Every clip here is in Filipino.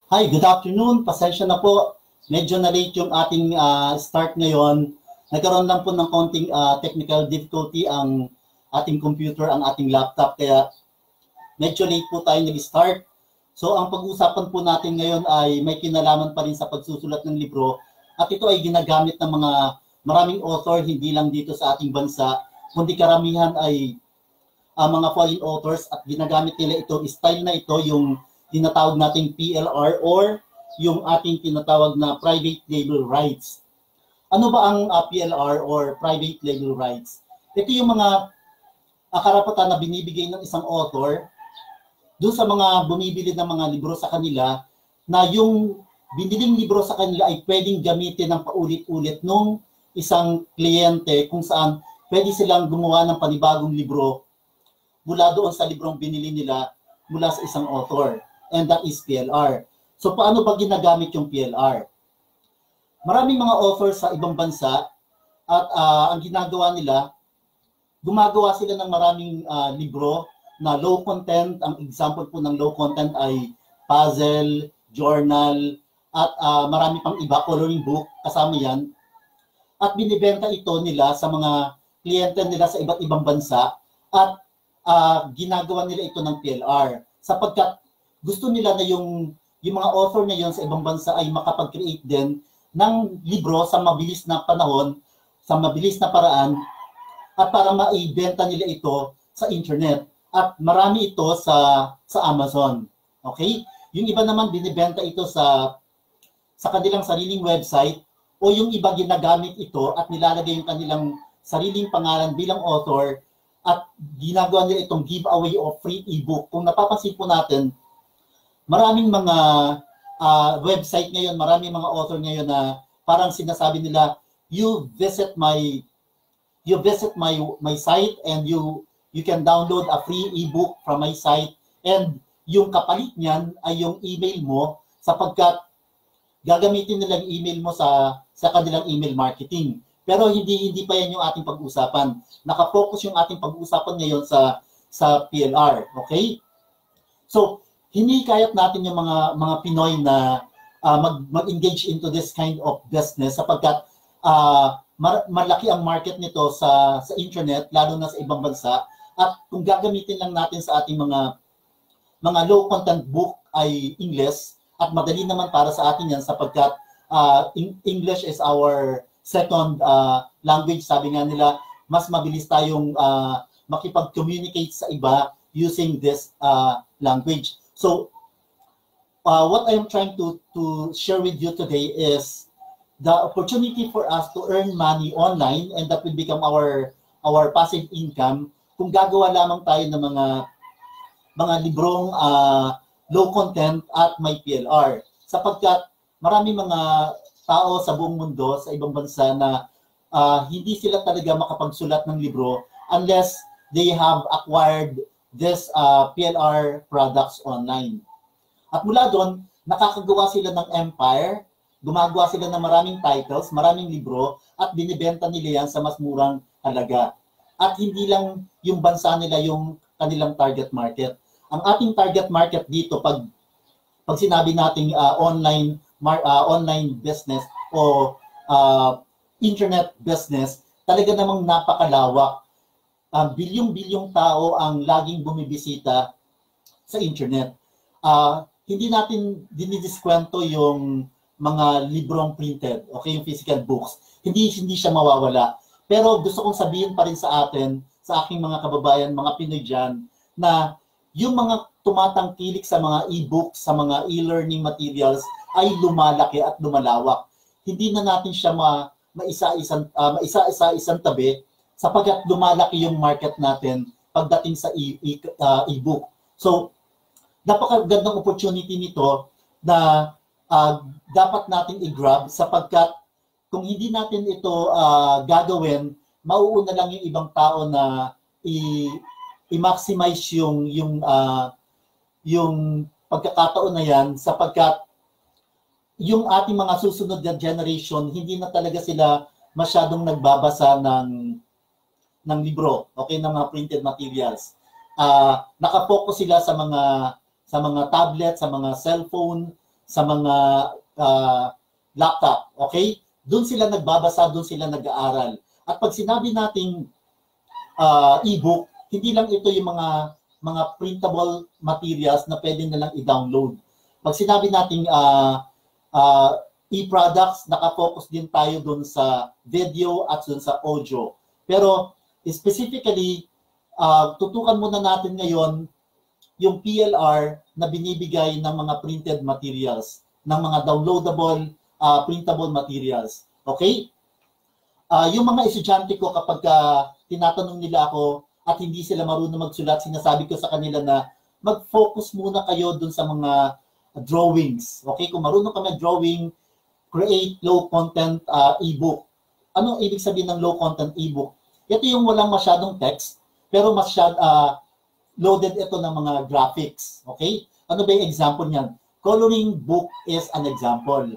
Hi, good afternoon. Pasensya na po. Medyo na-late yung ating start ngayon. Nagkaroon lang po ng konting technical difficulty ang ating computer, ang ating laptop. Kaya medyo late po tayo nag-start. So ang pag-uusapan po natin ngayon ay may kinalaman pa rin sa pagsusulat ng libro. At ito ay ginagamit ng maraming author, hindi lang dito sa ating bansa, kundi karamihan ay mga foreign authors at ginagamit nila ito, style na ito, yung tinatawag nating PLR or yung ating tinatawag na private label rights. Ano ba ang PLR or private label rights? Ito yung mga karapatan na binibigay ng isang author doon sa mga bumibili ng mga libro sa kanila na yung biniling libro sa kanila ay pwedeng gamitin ng paulit-ulit nung isang kliyente kung saan pwede silang gumawa ng panibagong libro mula doon sa librong binili nila mula sa isang author. And that is PLR. So paano ba ginagamit yung PLR? Maraming mga authors sa ibang bansa at ang ginagawa nila, gumagawa sila ng maraming libro na low content. Ang example po ng low content ay puzzle, journal, at marami pang iba, coloring book, kasama yan. At binibenta ito nila sa mga kliyente nila sa iba't ibang bansa at ginagawa nila ito ng PLR sapagkat gusto nila na yung mga author na yun sa ibang bansa ay makapag-create din ng libro sa mabilis na panahon, sa mabilis na paraan, at para maibenta nila ito sa internet. At marami ito sa Amazon. Okay? Yung iba naman binibenta ito sa kanilang sariling website o yung iba ginagamit ito at nilalagay yung kanilang sariling pangalan bilang author at ginagawa nila itong giveaway of free ebook. Kung napapansin po natin, maraming mga website ngayon, maraming mga author ngayon na parang sinasabi nila, you visit my site and you can download a free ebook from my site, and yung kapalit niyan ay yung email mo sapagkat gagamitin nila yung email mo sa kanilang email marketing. Pero hindi pa yan yung ating pag-uusapan. Naka-focus yung ating pag-uusapan ngayon sa PLR, okay? So hinikayat natin yung mga Pinoy na mag-engage into this kind of business sapagkat malaki ang market nito sa internet, lalo na sa ibang bansa. At kung gagamitin lang natin sa ating mga low content book ay English, at madali naman para sa atin yan sapagkat English is our second language. Sabi nga nila, mas mabilis tayong makipag-communicate sa iba using this language. So, what I am trying to share with you today is the opportunity for us to earn money online, and that will become our passive income kung gagawa lamang tayo ng mga librong low content at may PLR. Sapagkat maraming mga tao sa buong mundo, sa ibang bansa na hindi sila talaga makapagsulat ng libro unless they have acquired this PLR products online. At mula doon, nakakagawa sila ng empire, gumagawa sila ng maraming titles, maraming libro, at binibenta nila yan sa mas murang halaga. At hindi lang yung bansa nila yung kanilang target market. Ang ating target market dito, pag sinabi nating online business o internet business, talaga namang napakalawak. Bilyong-bilyong tao ang laging bumibisita sa internet. Hindi natin dinidiskwento yung mga librong printed, okay, yung physical books. Hindi siya mawawala. Pero gusto kong sabihin pa rin sa atin, sa aking mga kababayan, mga Pinoy dyan, na yung mga tumatangkilik sa mga e-books, sa mga e-learning materials ay lumalaki at lumalawak. Hindi na natin siya maisa-isang tabi sapagkat lumalaki yung market natin pagdating sa e-book. So, napakagandang opportunity nito na dapat natin i-grab sapagkat kung hindi natin ito gagawin, mauuna lang yung ibang tao na i-maximize yung pagkakataon na yan sapagkat yung ating mga susunod na generation, hindi na talaga sila masyadong nagbabasa ng libro, okay, ng mga printed materials. Nakapokus sila sa mga tablet, sa mga cellphone, sa mga laptop, okay? Doon sila nagbabasa, doon sila nag-aaral. At pag sinabi nating ebook, hindi lang ito yung mga printable materials na pwede nilang i-download. Pag sinabi nating e-products, nakafocus din tayo doon sa video at doon sa audio. Pero specifically, tutukan muna natin ngayon yung PLR na binibigay ng mga printed materials, ng mga downloadable, printable materials. Okay? Yung mga estudyante ko kapag tinatanong nila ako at hindi sila marunong magsulat, sinasabi ko sa kanila na mag-focus muna kayo dun sa mga drawings. Okay? Kung marunong ka mag-drawing, create low-content ebook. Ano ibig sabihin ng low-content ebook? Ito yung walang masyadong text, pero loaded ito ng mga graphics. Okay? Ano ba yung example niyan? Coloring book is an example.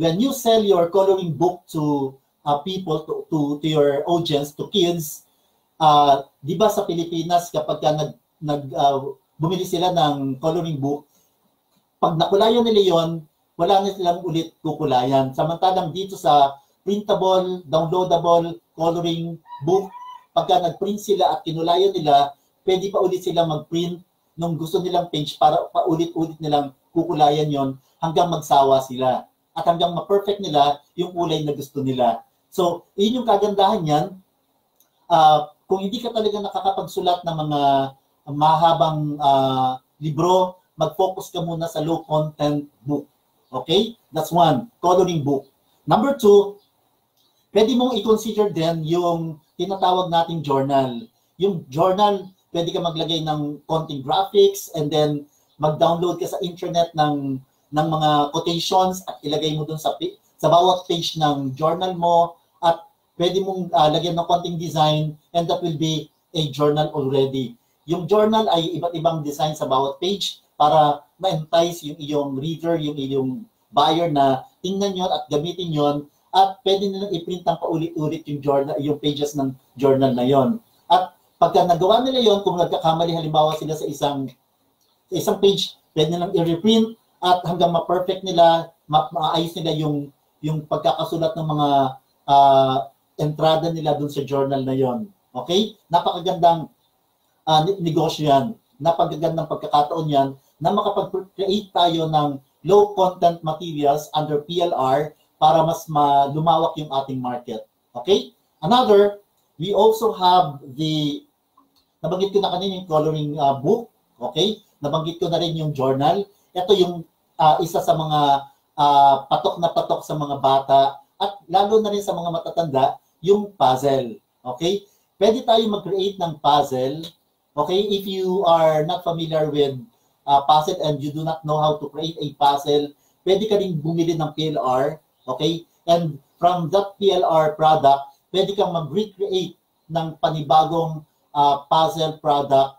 When you sell your coloring book to people, to your audience, to kids, di ba sa Pilipinas kapag bumili sila ng coloring book, pag nakulayan nila yon, wala na silang ulit kukulayan. Samantalang dito sa printable, downloadable coloring book, pagka nag-print sila at kinulayan nila, pwede pa ulit sila mag-print nung gusto nilang page para paulit-ulit nilang kukulayan yon hanggang magsawa sila at hanggang ma-perfect nila yung kulay na gusto nila. So, yun yung kagandahan niyan. Kung hindi ka talaga nakakapagsulat ng mga mahabang libro, mag-focus ka muna sa low-content book. Okay? That's one, coloring book. Number two, pwede mong i-consider din yung tinatawag nating journal. Yung journal, pwede ka maglagay ng konting graphics and then mag-download ka sa internet ng mga quotations at ilagay mo dun sa bawat page ng journal mo at pwede mong lagyan ng konting design and that will be a journal already. Yung journal ay iba't ibang design sa bawat page para ma-entice yung iyong reader, yung iyong buyer na tingnan yon at gamitin yon at pwede nilang i-print ng paulit-ulit yung journal, yung pages ng journal na yon. At pagka nagawa nila yon, kung nagkakamali halimbawa sila sa isang page, pwede nilang i-reprint at hanggang ma-perfect nila, maayos nila yung pagkakasulat ng mga entrada nila dun sa journal na yon. Okay? Napakagandang negosyo yan. Napakagandang pagkakataon yan na makapag-create tayo ng low-content materials under PLR para mas lumawak yung ating market. Okay? Another, we also have nabanggit ko na kanina yung coloring book. Okay? Nabanggit ko na rin yung journal. Ito yung isa sa mga patok na patok sa mga bata at lalo na rin sa mga matatanda, yung puzzle. Okay? Pwede tayo mag-create ng puzzle. Okay? If you are not familiar with puzzle and you do not know how to create a puzzle, pwede ka rin bumili ng PLR. Okay? And from that PLR product, pwede kang mag-recreate ng panibagong puzzle product.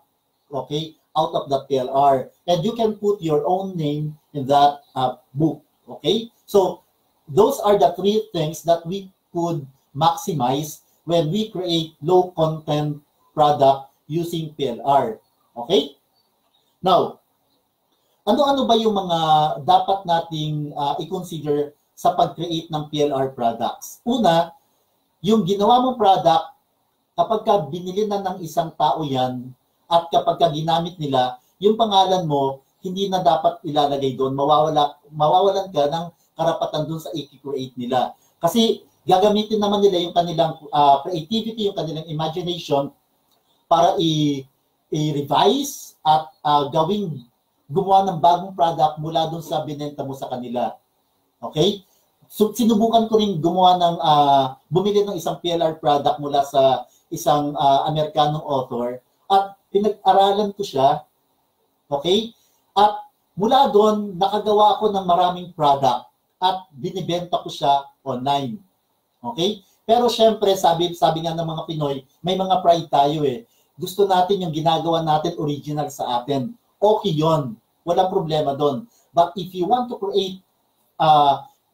Okay? Out of that PLR. And you can put your own name in that book. Okay? So, those are the three things that we could maximize when we create low-content product using PLR. Okay? Now, ano-ano ba yung mga dapat nating i-consider sa pag-create ng PLR products? Una, yung ginawa mong product, kapag ka binili na ng isang tao yan, at kapag ka ginamit nila, yung pangalan mo, hindi na dapat ilalagay doon. Mawawalan ka ng karapatan doon sa i-create nila. Kasi gagamitin naman nila yung kanilang creativity, yung kanilang imagination para i-revise at gumawa ng bagong product mula doon sa binenta mo sa kanila. Okay? So, sinubukan ko rin gumawa bumili ng isang PLR product mula sa isang Amerikanong author at pinag-aralan ko siya, okay? At mula doon, nakagawa ako ng maraming product at binibenta ko siya online. Okay? Pero syempre, sabi nga ng mga Pinoy, may mga pride tayo eh. Gusto natin yung ginagawa natin original sa atin. Okay yon, walang problema doon. But if you want to create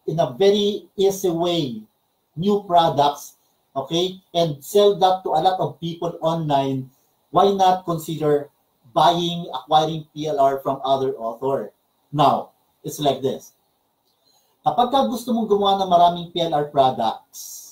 in a very easy way, new products, okay, and sell that to a lot of people online, why not consider acquiring PLR from other author? Now, It's like this. Kapag ka gusto mong gumawa ng maraming PLR products,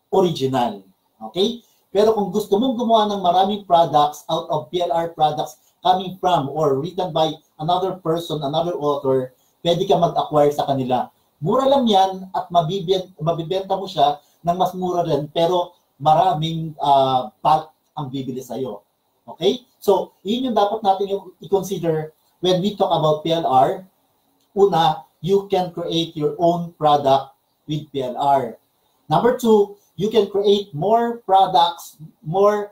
original, okay? Pero kung gusto mong gumawa ng maraming products out of PLR products coming from or written by another person, another author, pwede ka mag-acquire sa kanila. Mura lang yan at mabibenta mo siya ng mas mura rin, pero maraming bulk ang bibili sa'yo. Okay? So, yun yung dapat natin i-consider when we talk about PLR. Una, you can create your own product with PLR. Number two, you can create more products, more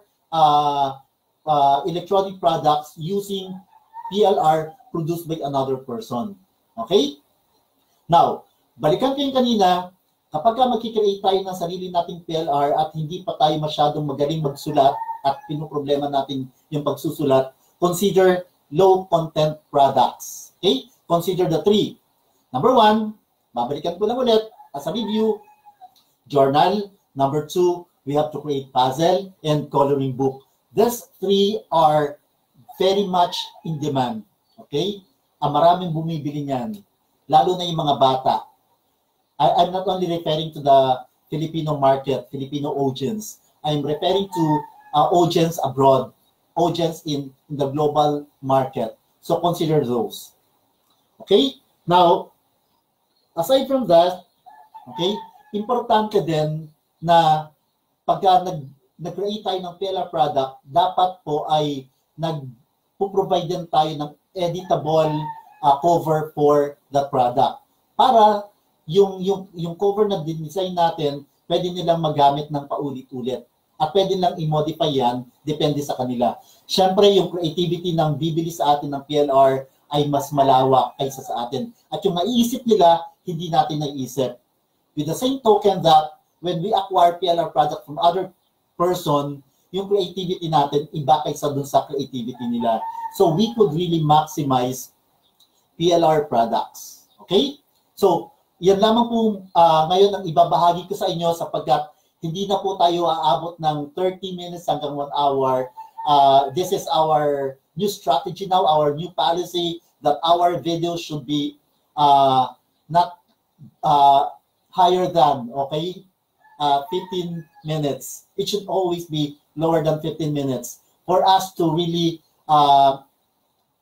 electronic products using PLR produced by another person. Okay? Now, balikan ko yung kanina, kapag magkikreate tayo ng sarili nating PLR at hindi pa tayo masyadong magaling magsulat at pinoproblema natin yung pagsusulat, consider low content products. Okay? Consider the three. Number one, babalikan ko lang ulit as a review, journal. Number two, we have to create puzzle and coloring book. These three are very much in demand. Okay? Maraming bumibili niyan. Lalo na yung mga bata. I'm not only referring to the Filipino market, Filipino audience. I'm referring to audience abroad, audience in the global market. So consider those. Okay? Now, aside from that, okay, importante din na pagka nag-create tayo ng PLR product, dapat po ay nag-provide din tayo ng editable cover for the product. Para yung cover na design natin, pwede nilang magamit ng paulit-ulit. At pwede lang i-modify yan, depende sa kanila. Siyempre, yung creativity ng bibili sa atin ng PLR ay mas malawak kaysa sa atin. At yung naiisip nila, hindi natin naiisip. With the same token that when we acquire PLR product from other person, yung creativity natin, iba kaysa dun sa creativity nila. So we could really maximize PLR products. Okay? So, yan lamang po ngayon ang ibabahagi ko sa inyo sapagkat hindi na po tayo aabot ng 30 minutes hanggang 1 hour. This is our new strategy now, our new policy that our video should be not higher than, okay, 15 minutes. It should always be lower than 15 minutes for us to really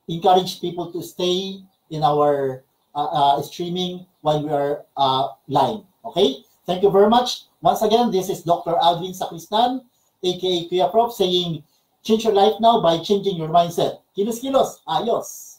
encourage people to stay in our streaming while we are live. Okay? Thank you very much. Once again, this is Dr. Alvin Sacristan, aka Kuya Prof, saying, change your life now by changing your mindset. Kilos, kilos, ayos.